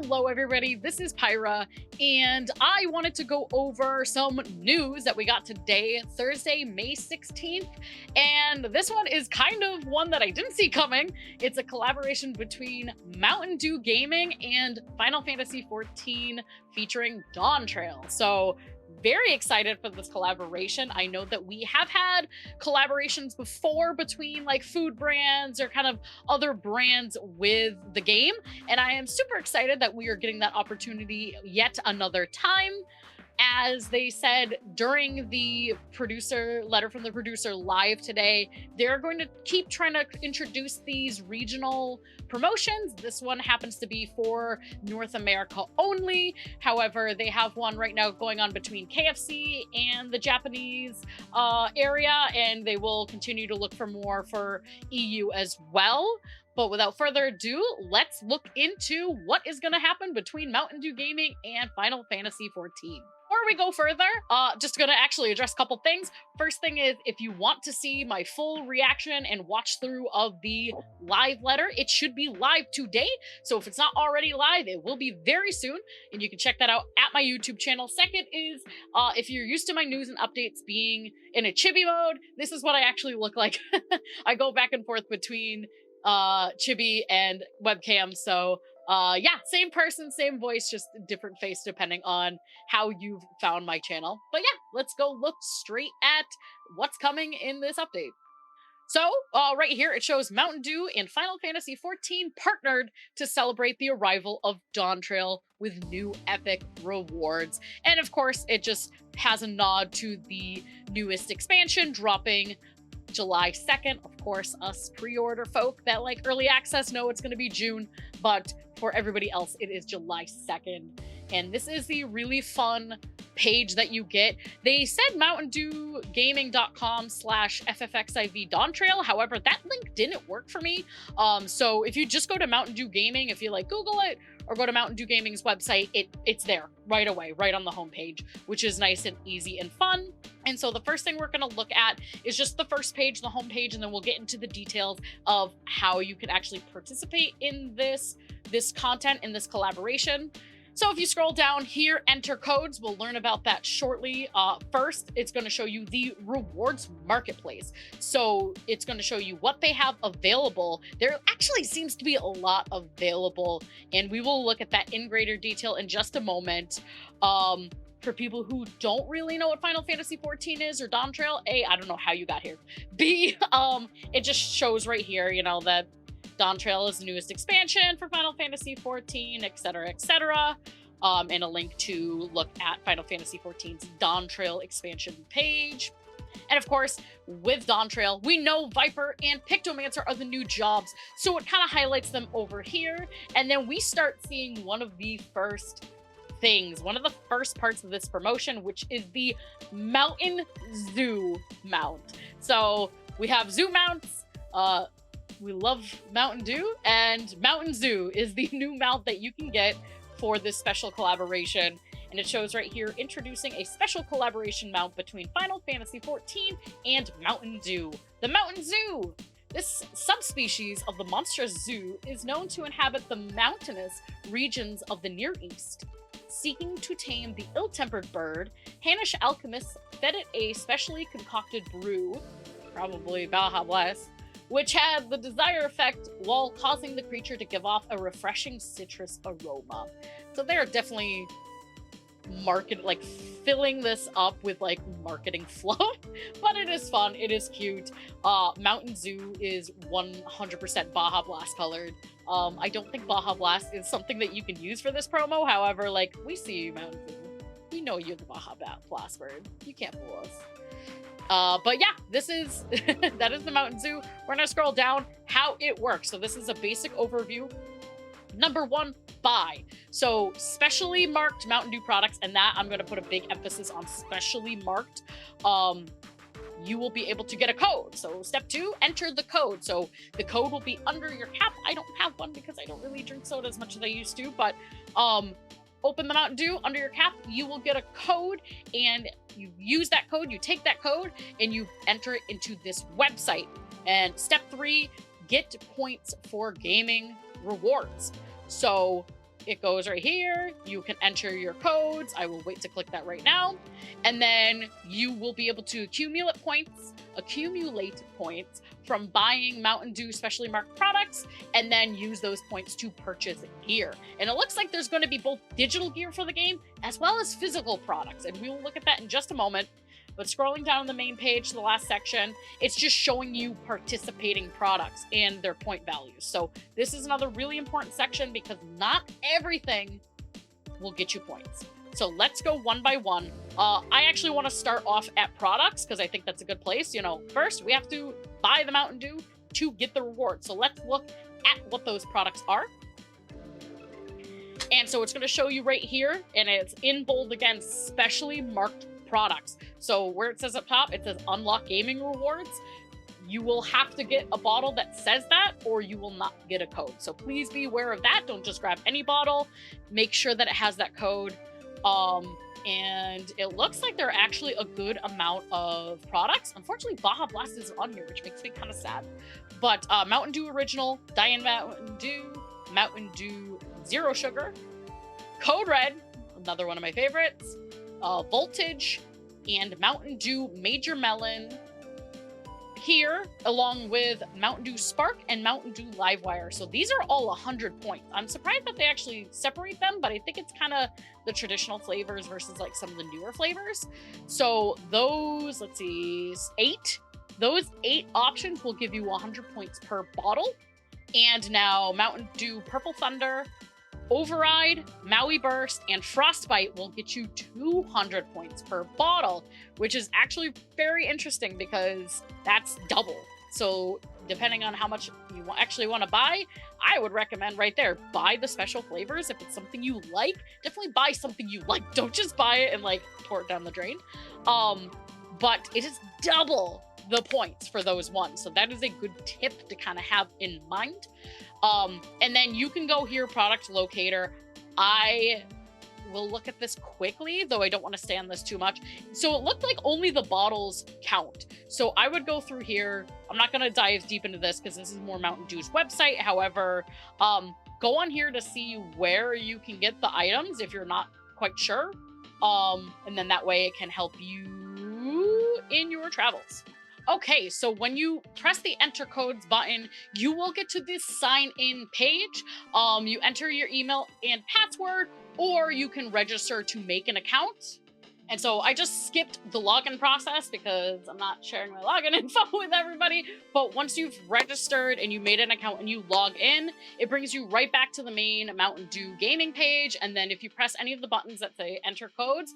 Hello everybody, this is Pyra, and I wanted to go over some news that we got today, Thursday, May 16th, and this one is kind of one that I didn't see coming. It's a collaboration between Mountain Dew Gaming and Final Fantasy XIV featuring Dawn Trail. So very excited for this collaboration. I know that we have had collaborations before between like food brands or kind of other brands with the game, and I am super excited that we are getting that opportunity yet another time. As they said during the producer letter from the producer live today, they're going to keep trying to introduce these regional promotions. This one happens to be for North America only. However, they have one right now going on between KFC and the Japanese area, and they will continue to look for more for EU as well. But without further ado, let's look into what is going to happen between Mountain Dew Gaming and Final Fantasy XIV. Before we go further, just going to actually address a couple things. First thing is, if you want to see my full reaction and watch through of the live letter, it should be live today. So if it's not already live, it will be very soon, and you can check that out at my YouTube channel. Second is, if you're used to my news and updates being in a chibi mode, this is what I actually look like. I go back and forth between chibi and webcam, so yeah, same person, same voice, just different face depending on how you've found my channel. But yeah, let's go look straight at what's coming in this update. So right here it shows Mountain Dew and Final Fantasy XIV partnered to celebrate the arrival of Dawn Trail with new epic rewards. And of course it just has a nod to the newest expansion dropping July 2nd. Of course, us pre-order folk that like early access know it's going to be June, but for everybody else, it is July 2nd. And this is the really fun page that you get. They said mountaindewgaming.com/FFXIV Dawn Trail. However, that link didn't work for me. So if you just go to Mountain Dew Gaming, if you like Google it or go to Mountain Dew Gaming's website, it's there right away, right on the homepage, which is nice and easy and fun. And so the first thing we're going to look at is just the first page, the homepage, and then we'll get into the details of how you can actually participate in this content, in this collaboration. So if you scroll down here, enter codes. We'll learn about that shortly. First, it's going to show you the rewards marketplace. So it's going to show you what they have available. There actually seems to be a lot available, and we will look at that in greater detail in just a moment. For people who don't really know what Final Fantasy XIV is or Dawn Trail, A, I don't know how you got here. B, it just shows right here, you know, that Dawn Trail is the newest expansion for Final Fantasy XIV, etc., etc. And a link to look at Final Fantasy XIV's Dawn Trail expansion page. And of course, with Dawn Trail, we know Viper and Pictomancer are the new jobs, so it kind of highlights them over here. And then we start seeing one of the first things, one of the first parts of this promotion, which is the Mountain Zoo mount. So we have zoo mounts. We love Mountain Dew, and Mountain Zoo is the new mount that you can get for this special collaboration. And it shows right here, introducing a special collaboration mount between Final Fantasy XIV and Mountain Dew. The Mountain Zoo! This subspecies of the monstrous zoo is known to inhabit the mountainous regions of the Near East. Seeking to tame the ill-tempered bird, Hanish alchemists fed it a specially concocted brew, probably Baja Blast, which had the desired effect while causing the creature to give off a refreshing citrus aroma. So they're definitely filling this up with like marketing fluff, but it is fun, it is cute. Mountain Zoo is 100% Baja Blast colored. I don't think Baja Blast is something that you can use for this promo. However, like, we see you, Mountain Zoo. We know you're the Baja Blast bird. You can't fool us. But yeah, this is that is the Mountain Zoo. We're gonna scroll down how it works. So this is a basic overview. Number one, buy. So specially marked Mountain Dew products, and that I'm gonna put a big emphasis on specially marked. You will be able to get a code. So step two, enter the code. So the code will be under your cap. I don't have one because I don't really drink soda as much as I used to, but open the Mountain Dew under your cap, you will get a code, and you use that code, you take that code, and you enter it into this website. And step three, get points for gaming rewards. So it goes right here. You can enter your codes. I will wait to click that right now. And then you will be able to accumulate points from buying Mountain Dew specially marked products, and then use those points to purchase gear. And it looks like there's going to be both digital gear for the game as well as physical products. And we will look at that in just a moment. But scrolling down the main page to the last section, it's just showing you participating products and their point values. So this is another really important section because not everything will get you points. So let's go one by one. I actually want to start off at products because I think that's a good place. You know, first we have to buy the Mountain Dew to get the reward. So let's look at what those products are. And so it's going to show you right here, and it's in bold again, specially marked products. So where it says up top, it says unlock gaming rewards. You will have to get a bottle that says that, or you will not get a code. So please be aware of that. Don't just grab any bottle. Make sure that it has that code. And it looks like there are actually a good amount of products. Unfortunately, Baja Blast isn't on here, which makes me kind of sad. But Mountain Dew Original, Diet Mountain Dew Zero Sugar, Code Red, another one of my favorites, Voltage, and Mountain Dew Major Melon here, along with Mountain Dew Spark and Mountain Dew Livewire. So these are all 100 points. I'm surprised that they actually separate them, but I think it's kind of the traditional flavors versus like some of the newer flavors. So those, let's see, those 8 options will give you 100 points per bottle. And now Mountain Dew Purple Thunder, Override, Maui Burst, and Frostbite will get you 200 points per bottle, which is actually very interesting because that's double. So depending on how much you actually want to buy, I would recommend right there, buy the special flavors. If it's something you like, definitely buy something you like. Don't just buy it and like pour it down the drain. But it is double the points for those ones. So that is a good tip to kind of have in mind. And then you can go here, product locator. I will look at this quickly, though I don't want to stay on this too much. So it looked like only the bottles count. So I would go through here. I'm not going to dive deep into this because this is more Mountain Dew's website. However, go on here to see where you can get the items if you're not quite sure. And then that way it can help you in your travels. Okay, so when you press the enter codes button, you will get to this sign in page. You enter your email and password, or you can register to make an account. And so I just skipped the login process because I'm not sharing my login info with everybody. But once you've registered and you made an account and you log in, it brings you right back to the main Mountain Dew gaming page. And then if you press any of the buttons that say enter codes,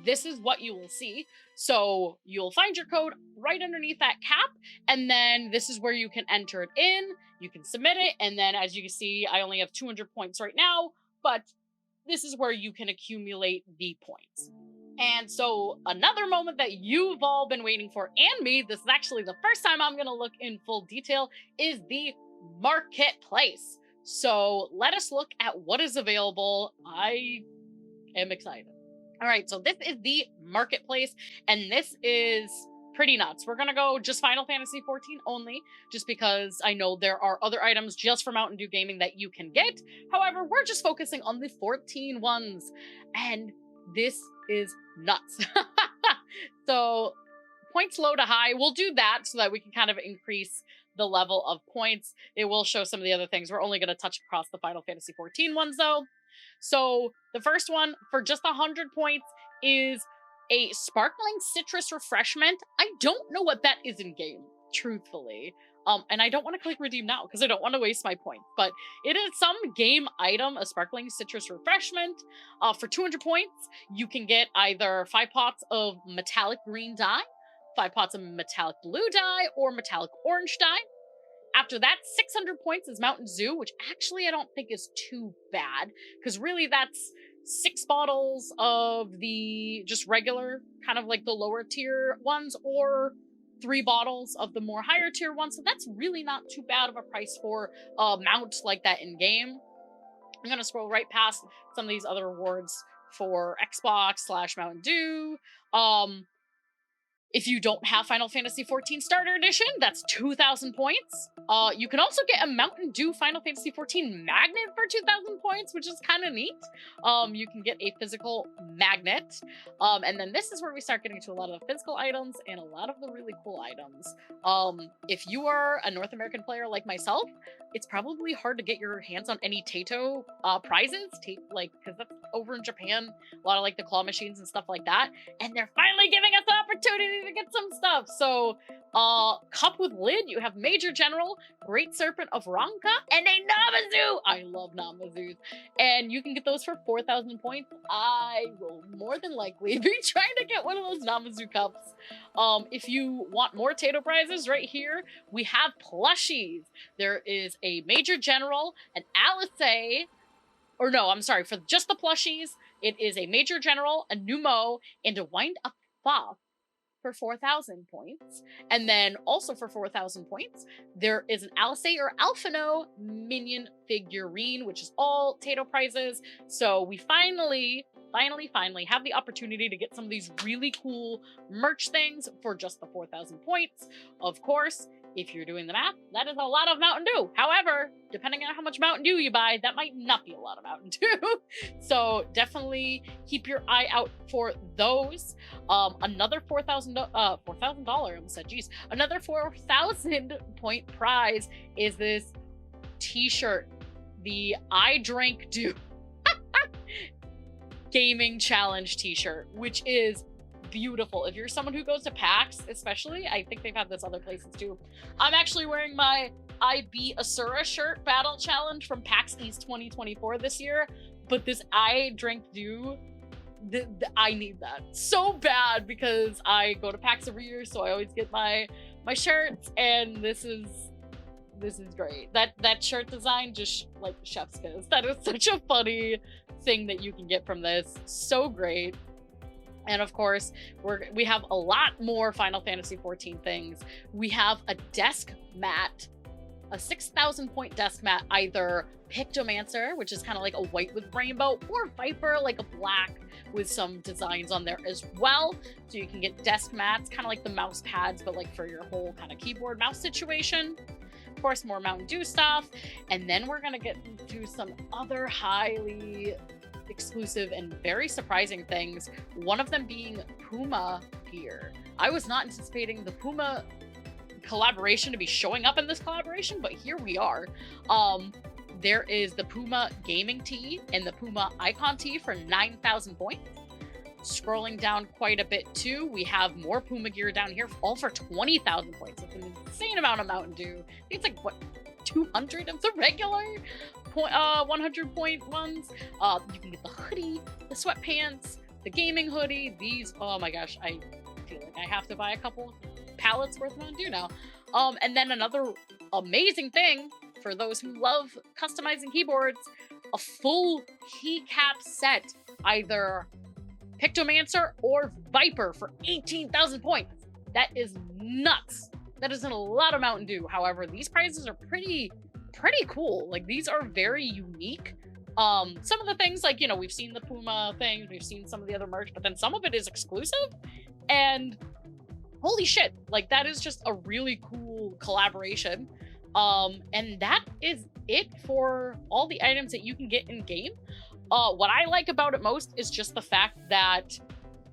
this is what you will see. So you'll find your code right underneath that cap. And then this is where you can enter it in. You can submit it. And then as you can see, I only have 200 points right now, but this is where you can accumulate the points. And so another moment that you've all been waiting for, and me, this is actually the first time I'm going to look in full detail, is the marketplace. So let us look at what is available. I am excited. All right, so this is the marketplace, and this is pretty nuts. We're going to go just Final Fantasy XIV only, just because I know there are other items just for Mountain Dew Gaming that you can get. However, we're just focusing on the 14 ones, and this is nuts. So points low to high, we'll do that so that we can kind of increase the level of points. It will show some of the other things. We're only going to touch across the Final Fantasy XIV ones though. So the first one for just 100 points is a sparkling citrus refreshment. I don't know what that is in game, truthfully. And I don't want to click redeem now because I don't want to waste my points, but it is some game item, a sparkling citrus refreshment. For 200 points, you can get either 5 pots of metallic green dye, 5 pots of metallic blue dye, or metallic orange dye. After that, 600 points is Mountain Dew, which actually I don't think is too bad, because really that's 6 bottles of the just regular, kind of like the lower tier ones, or 3 bottles of the more higher tier ones. So that's really not too bad of a price for a mount like that in game. I'm going to scroll right past some of these other rewards for Xbox / Mountain Dew. If you don't have Final Fantasy XIV Starter Edition, that's 2,000 points. You can also get a Mountain Dew Final Fantasy XIV magnet for 2,000 points, which is kind of neat. You can get a physical magnet. And then this is where we start getting to a lot of the physical items and a lot of the really cool items. If you are a North American player like myself, it's probably hard to get your hands on any Taito prizes, because that's over in Japan, a lot of like the claw machines and stuff like that. And they're finally giving us the opportunity to get some stuff. So, cup with lid, you have Major General, Great Serpent of Ranka, and a Namazu! I love Namazus. And you can get those for 4,000 points. I will more than likely be trying to get one of those Namazu cups. If you want more Tato prizes, right here, we have plushies. There is a Major General, an Alice, or no, I'm sorry, for just the plushies, it is a Major General, a Numo, and a Wind Up Foth for 4,000 points. And then also for 4,000 points, there is an Alice or Alphino minion figurine, which is all Tato prizes. So we finally have the opportunity to get some of these really cool merch things for just the 4,000 points. Of course, if you're doing the math, that is a lot of Mountain Dew. However, depending on how much Mountain Dew you buy, that might not be a lot of Mountain Dew. So definitely keep your eye out for those. Another $4,000, I almost said, geez. Another 4,000 point prize is this t-shirt, the I Drank Dew gaming challenge t-shirt, which is beautiful. If you're someone who goes to PAX, especially, I think they've had this other places too. I'm actually wearing my I Beat Asura shirt battle challenge from PAX East 2024 this year, but this I Drank Dew, I need that so bad because I go to PAX every year, so I always get my shirts, and this is great. That shirt design, just like chef's kiss. That is such a funny thing that you can get from this. So great. And of course, we have a lot more Final Fantasy XIV things. We have a desk mat, a 6,000 point desk mat, either Pictomancer, which is kind of like a white with rainbow, or Viper, like a black with some designs on there as well. So you can get desk mats, kind of like the mouse pads, but like for your whole kind of keyboard mouse situation. Of course, more Mountain Dew stuff. And then we're gonna get into some other highly exclusive and very surprising things, one of them being Puma gear. I was not anticipating the Puma collaboration to be showing up in this collaboration, but here we are. There is the Puma gaming tee and the Puma icon tee for 9,000 points. Scrolling down quite a bit too, we have more Puma gear down here, all for 20,000 points. It's an insane amount of Mountain Dew. It's like, what, 200 of the regular 100 point ones. You can get the hoodie, the sweatpants, the gaming hoodie. These, oh my gosh, I feel like I have to buy a couple pallets worth of Mountain Dew now. And then another amazing thing for those who love customizing keyboards, a full keycap set, either Pictomancer or Viper, for 18,000 points. That is nuts. That isn't a lot of Mountain Dew. However, these prizes are pretty cool. Like, these are very unique. Some of the things, like, you know, we've seen the Puma things, we've seen some of the other merch, but then some of it is exclusive, and holy shit, like, that is just a really cool collaboration. And that is it for all the items that you can get in game. What I like about it most is just the fact that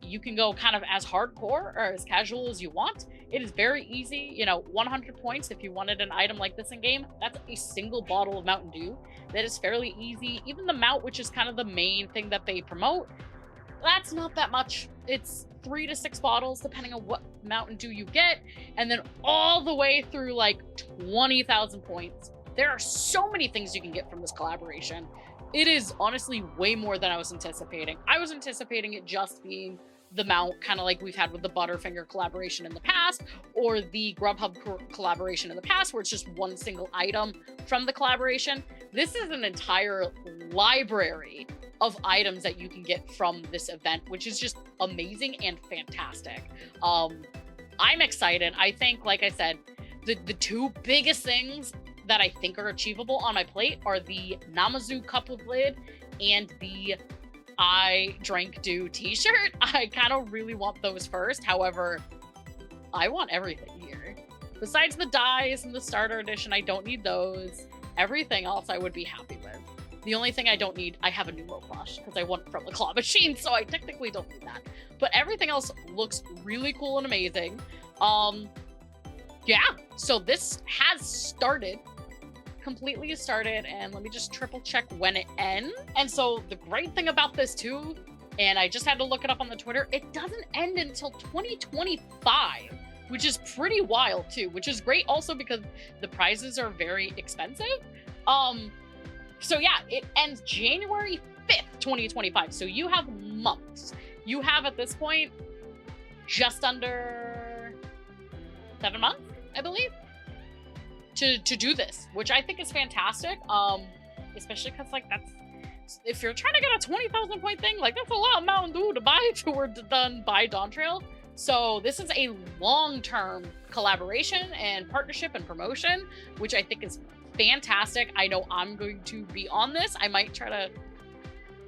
you can go kind of as hardcore or as casual as you want. It is very easy, you know, 100 points if you wanted an item like this in game. That's a single bottle of Mountain Dew. That is fairly easy. Even the Mount, which is kind of the main thing that they promote, that's not that much. It's 3 to 6 bottles, depending on what Mountain Dew you get, and then all the way through like 20,000 points. There are so many things you can get from this collaboration. It is honestly way more than I was anticipating. I was anticipating it just being the Mount, kind of like we've had with the Butterfinger collaboration in the past, or the Grubhub collaboration in the past, where it's just one single item from the collaboration. This is an entire library of items that you can get from this event, which is just amazing and fantastic. I'm excited. I think, like I said, the two biggest things that I think are achievable on my plate are the Namazu cup with lid and the I Drank Dew t-shirt. I kind of really want those first. However, I want everything here. Besides the dies and the starter edition, I don't need those. Everything else I would be happy with. The only thing I don't need, I have a new rope wash because I want it from the claw machine, so I technically don't need that. But everything else looks really cool and amazing. Yeah, so this has started, completely started, and let me just triple check when it ends. And so the great thing about this too, and I just had to look it up on the Twitter, it doesn't end until 2025, which is pretty wild too, which is great also because the prizes are very expensive. So yeah, it ends January 5th, 2025. So you have months. You have at this point just under 7 months, I believe, to do this, which I think is fantastic. Especially because like that's, if you're trying to get a 20,000 point thing, like that's a lot of Mountain Dew to buy toward done by Dawntrail. So this is a long-term collaboration and partnership and promotion, which I think is fantastic. I know I'm going to be on this. I might try to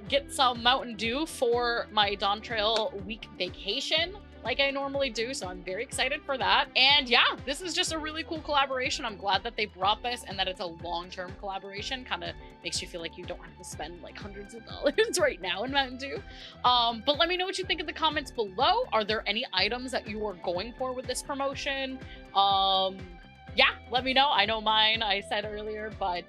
get some Mountain Dew for my Dawntrail week vacation like I normally do, so I'm very excited for that. And yeah, this is just a really cool collaboration. I'm glad that they brought this and that it's a long-term collaboration. Kind of makes you feel like you don't have to spend like hundreds of dollars right now in Mountain Dew. But let me know what you think in the comments below. Are there any items that you are going for with this promotion? Yeah, let me know. I know mine, I said earlier, but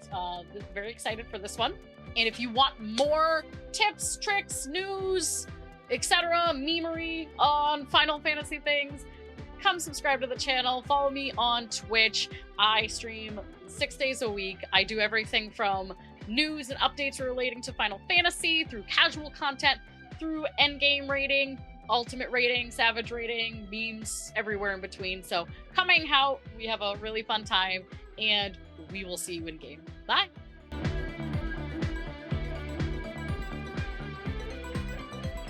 very excited for this one. And if you want more tips, tricks, news, etc., memery on Final Fantasy things, come subscribe to the channel. Follow me on Twitch. I stream 6 days a week. I do everything from news and updates relating to Final Fantasy, through casual content, through endgame rating, ultimate rating, savage rating, memes, everywhere in between. So come hang out. We have a really fun time, and we will see you in game. Bye.